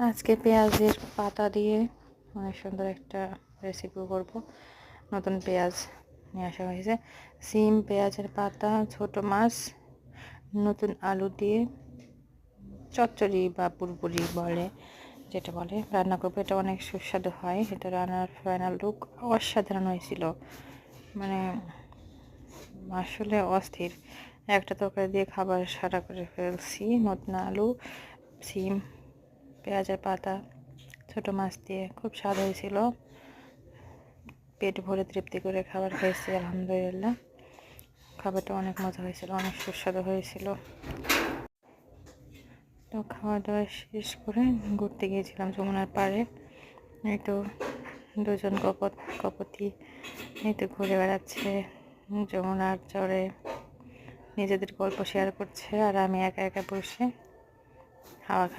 আজকে পেঁয়াজের পাতা দিয়ে অনেক সুন্দর একটা রেসিপি করব। নতুন পেঁয়াজ নিয়ে আসা হয়েছে, সিম, পেঁয়াজের পাতা, ছোট মাছ, নতুন আলু দিয়ে চচ্চড়ি বা পুরপুরি বলে, যেটা বলে রান্না করবো। এটা অনেক সুস্বাদু হয়। এটা রান্নার ফাইনাল লুক অসাধারণ হয়েছিল, মানে আসলে অস্থির। একটা তরকারি দিয়ে খাবার সারা করে ফেলছি। নতুন আলু, সিম, পেঁয়াজের পাতা, ছোট মাছ দিয়ে খুব স্বাদ হয়েছিল। পেট ভরে তৃপ্তি করে খাবার খাইছি, আলহামদুলিল্লাহ। খাবারটা অনেক মজা হয়েছিল, অনেক সুস্বাদু হয়েছিল। তো খাওয়া দাওয়া শেষ করে ঘুরতে গিয়েছিলাম যমুনার পাড়ে। এই তো দুজন কপতি এই তো ঘুরে বেড়াচ্ছে যমুনার চরে, নিজেদের গল্প শেয়ার করছে, আর আমি একা একা বসে হাওয়া